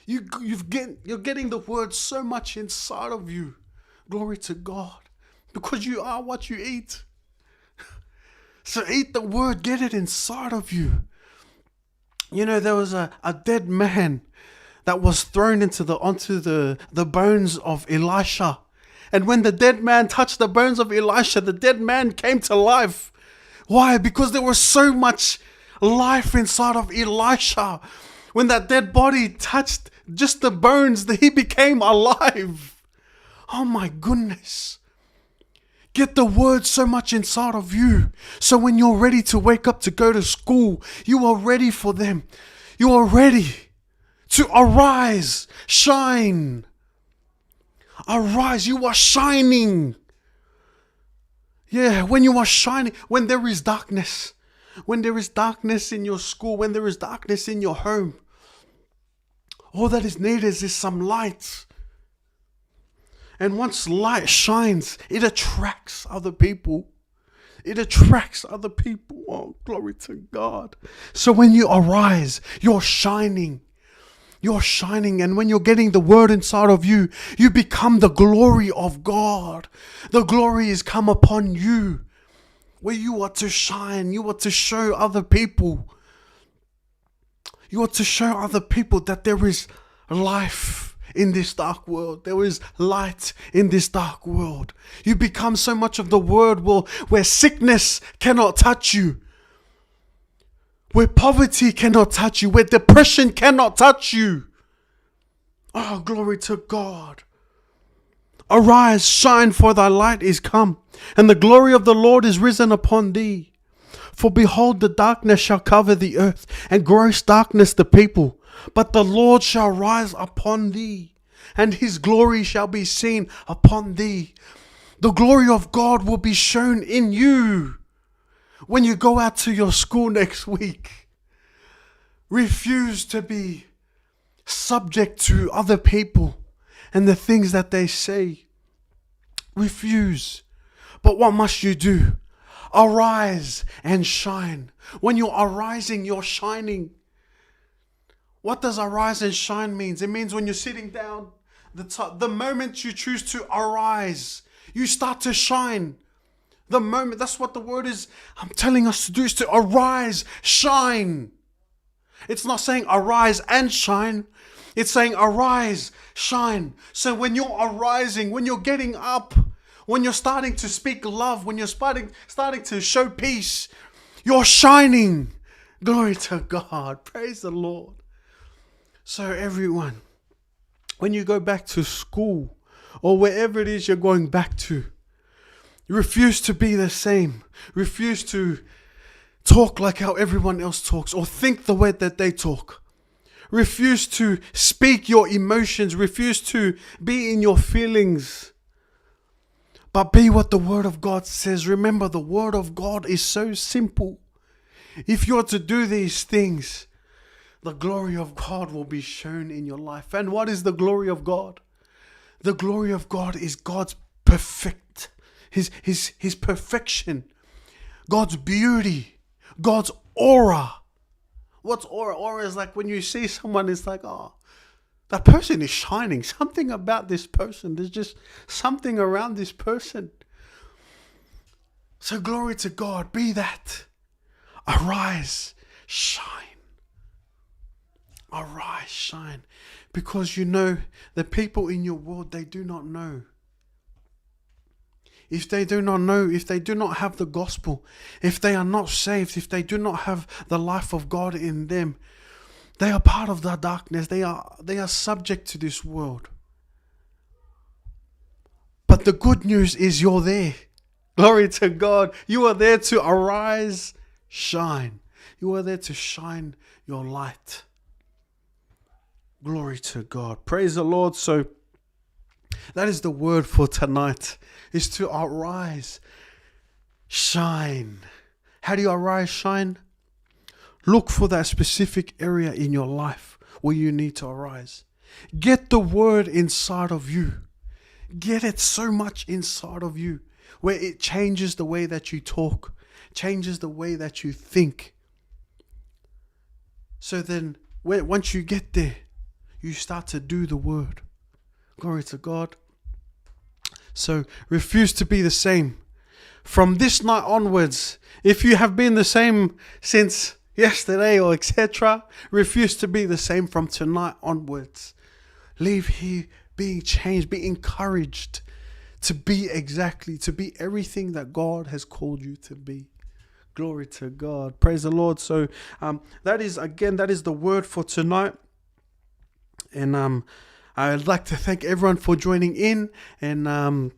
You're getting the word so much inside of you. Glory to God. Because you are what you eat. So eat the word, get it inside of you. You know, there was a dead man that was thrown onto the bones of Elisha. And when the dead man touched the bones of Elisha, the dead man came to life. Why? Because there was so much life inside of Elisha. When that dead body touched just the bones, he became alive. Oh my goodness. Get the word so much inside of you. So when you're ready to wake up to go to school, you are ready for them. You are ready to arise, shine. Arise, you are shining. Yeah, when you are shining, when there is darkness in your school, when there is darkness in your home, all that is needed is some light. And once light shines, it attracts other people. It attracts other people. Oh, glory to God. So when you arise, you're shining. You're shining. And when you're getting the word inside of you, you become the glory of God. The glory is come upon you. Where you are to shine. You are to show other people. You are to show other people that there is life in this dark world. There is light in this dark world. You become so much of the word where sickness cannot touch you. Where poverty cannot touch you. Where depression cannot touch you. Oh, glory to God. Arise, shine, for thy light is come, and the glory of the Lord is risen upon thee. For behold, the darkness shall cover the earth, and gross darkness the people. But the Lord shall rise upon thee, and his glory shall be seen upon thee. The glory of God will be shown in you when you go out to your school next week. Refuse to be subject to other people and the things that they say. Refuse. But what must you do? Arise and shine. When you're arising, you're shining. What does arise and shine means? It means when you're sitting down, the moment you choose to arise, you start to shine. The moment, that's what the word is I'm telling us to do, is to arise, shine. It's not saying arise and shine. It's saying arise, shine. So when you're arising, when you're getting up, when you're starting to speak love, when you're starting to show peace, you're shining. Glory to God. Praise the Lord. So everyone, when you go back to school or wherever it is you're going back to, refuse to be the same. Refuse to talk like how everyone else talks or think the way that they talk. Refuse to speak your emotions. Refuse to be in your feelings. But be what the Word of God says. Remember, the Word of God is so simple. If you're to do these things, the glory of God will be shown in your life. And what is the glory of God? The glory of God is God's perfect, His perfection, God's beauty, God's aura. What's aura? Aura is like when you see someone, it's like, oh, that person is shining. Something about this person. There's just something around this person. So glory to God. Be that. Arise, shine. Arise, shine. Because you know the people in your world, they do not know. If they do not know, if they do not have the gospel, if they are not saved, if they do not have the life of God in them, they are part of the darkness. They are subject to this world. But the good news is you're there. Glory to God. You are there to arise, shine. You are there to shine your light. Glory to God. Praise the Lord. So that is the word for tonight, is to arise, shine. How do you arise, shine? Look for that specific area in your life where you need to arise. Get the word inside of you. Get it so much inside of you where it changes the way that you talk, changes the way that you think. So then once you get there, you start to do the word. Glory to God. So refuse to be the same. From this night onwards, if you have been the same since yesterday or etc., refuse to be the same from tonight onwards. Leave here being changed, be encouraged to be everything that God has called you to be. Glory to God. Praise the Lord. So that is the word for tonight. And I'd like to thank everyone for joining in. And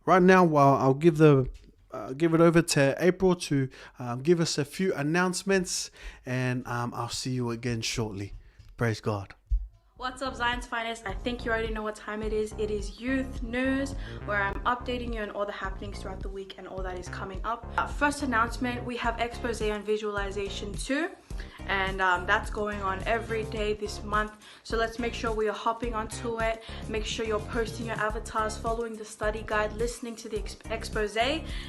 right now, I'll give it over to April to give us a few announcements. And I'll see you again shortly. Praise God. What's up, Zion's Finest? I think you already know what time it is. It is Youth News, where I'm updating you on all the happenings throughout the week and all that is coming up. First announcement, we have Expose on Visualization 2. And that's going on every day this month, so let's make sure we are hopping onto it. Make sure you're posting your avatars, following the study guide, listening to the expose.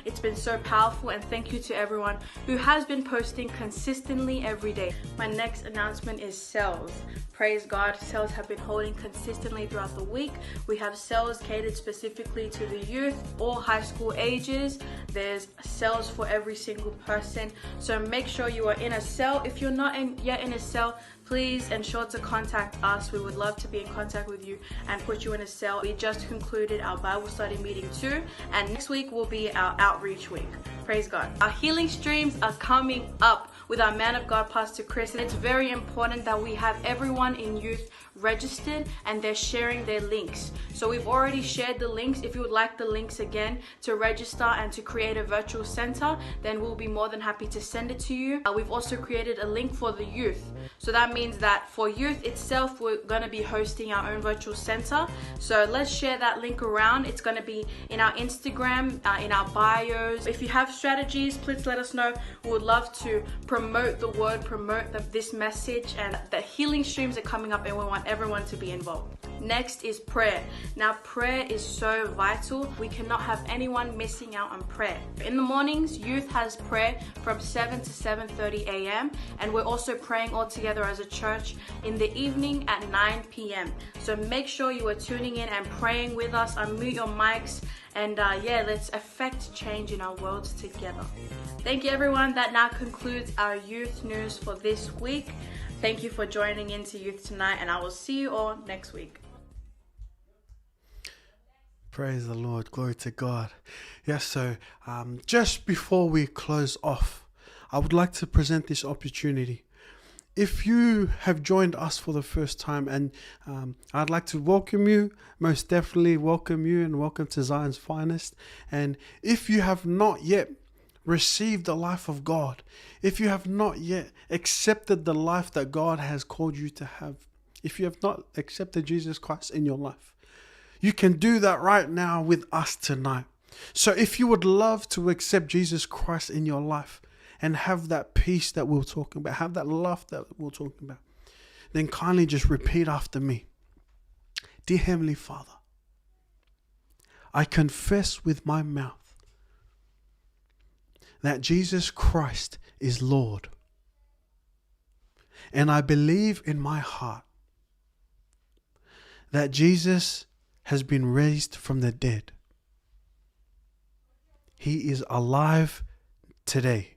It's been so powerful, and thank you to everyone who has been posting consistently every day. My next announcement is cells. Praise God, cells have been holding consistently throughout the week. We have cells catered specifically to the youth, all high school ages. There's cells for every single person, so make sure you are in a cell. If you're not yet in a cell, please ensure to contact us. We would love to be in contact with you and put you in a cell. We just concluded our Bible study meeting too, and next week will be our outreach week. Praise God. Our healing streams are coming up with our man of God, Pastor Chris. And it's very important that we have everyone in youth registered and they're sharing their links. So we've already shared the links. If you would like the links again to register and to create a virtual center, then we'll be more than happy to send it to you. We've also created a link for the youth. So that means that for youth itself, we're going to be hosting our own virtual center. So let's share that link around. It's going to be in our Instagram, in our bios. If you have strategies, please let us know. We would love to promote the word, promote this message, and the healing streams are coming up and we want everyone to be involved. Next is prayer. Now, prayer is so vital. We cannot have anyone missing out on prayer. In the mornings, youth has prayer from 7 to 7:30 a.m. and we're also praying all together as a church in the evening at 9 p.m. So make sure you are tuning in and praying with us. Unmute your mics and let's affect change in our world together. Thank you, everyone. That now concludes our youth news for this week. Thank you for joining into Youth Tonight, and I will see you all next week. Praise the Lord. Glory to God. Yes, so just before we close off, I would like to present this opportunity. If you have joined us for the first time, and I'd like to welcome you, most definitely welcome you, and welcome to Zion's Finest. And if you have not yet received the life of God, if you have not yet accepted the life that God has called you to have, if you have not accepted Jesus Christ in your life, you can do that right now with us tonight. So if you would love to accept Jesus Christ in your life and have that peace that we're talking about, have that love that we're talking about, then kindly just repeat after me. Dear Heavenly Father, I confess with my mouth that Jesus Christ is Lord. And I believe in my heart that Jesus has been raised from the dead. He is alive today.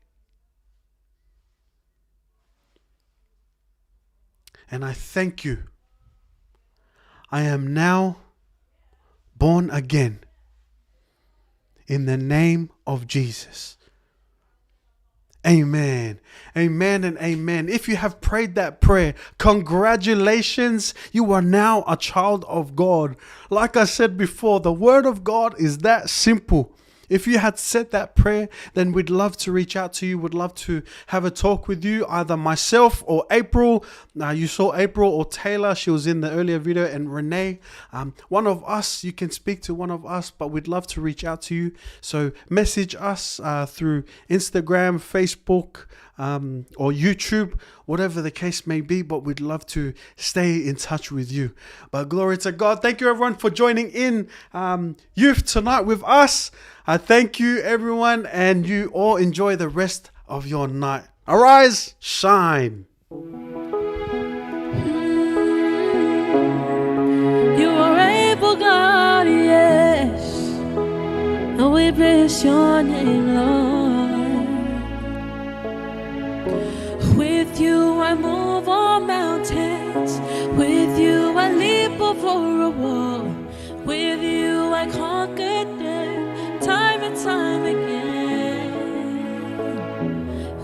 And I thank you I am now born again in the name of Jesus. Amen. Amen and amen. If you have prayed that prayer, congratulations. You are now a child of God. Like I said before, the word of God is that simple. If you had said that prayer, then we'd love to reach out to you. We'd love to have a talk with you, either myself or April. You saw April or Taylor. She was in the earlier video. And Renee, one of us, you can speak to one of us, but we'd love to reach out to you. So message us through Instagram, Facebook, or YouTube, whatever the case may be, but we'd love to stay in touch with you. But glory to God. Thank you everyone for joining in youth tonight with us. I thank you everyone, and you all enjoy the rest of your night. Arise, shine. You are able, God, yes. And we bless your name, Lord. With you I move on mountains. With you I leap over a wall. With you I conquer death, time and time again.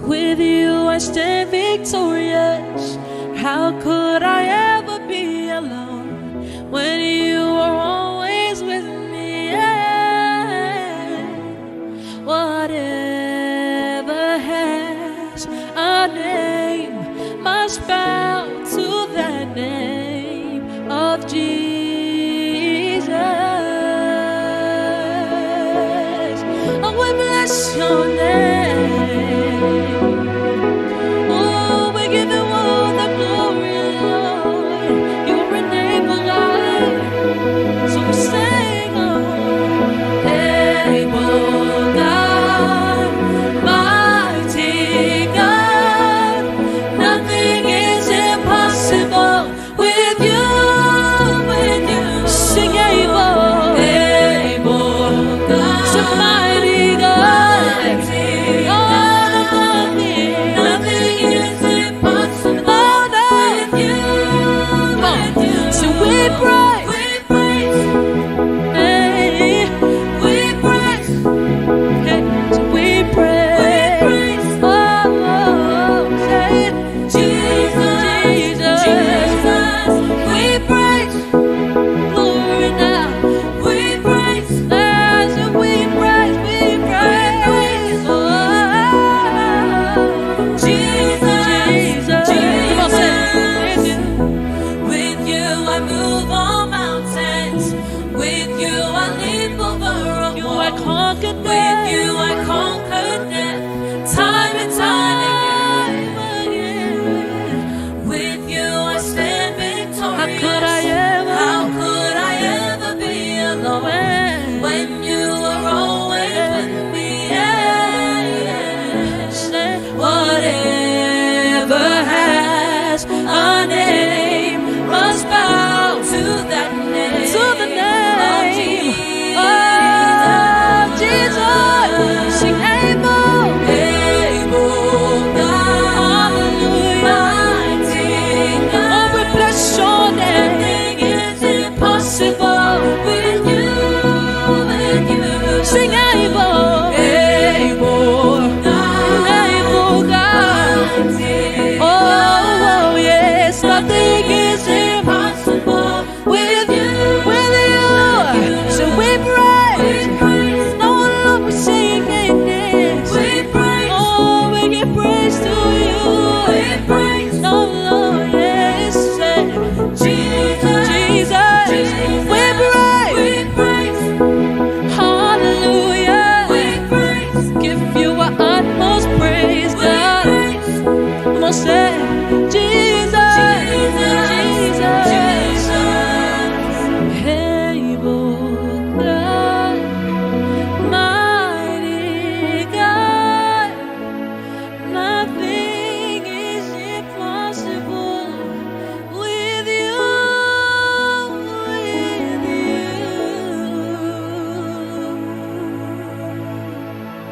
With you I stand victorious. How could I ever be alone when you are always with me? Yeah. Whatever has a name must bow to that name of Jesus. Oh, we bless your name. Oh, we give you all the glory, Lord. You're an able God. So we sing, oh, able God, mighty God. Nothing is impossible with you, with you. Sing able, able God, so mighty God. Oh, nothing is impossible with you, with you. So we praise, hey, we praise, hey, so we praise, oh, say it, Jesus, we praise, glory now, we praise, as we praise, oh, Jesus, come on, say it. With you I move on mountains. With you I leap over a wall. I conquer death. With you I conquer death. Time and time again. With you I stand victorious. How could I ever be alone when you are always with me? Yes. Whatever has a name must bow to that name. To the name of Jesus. Sing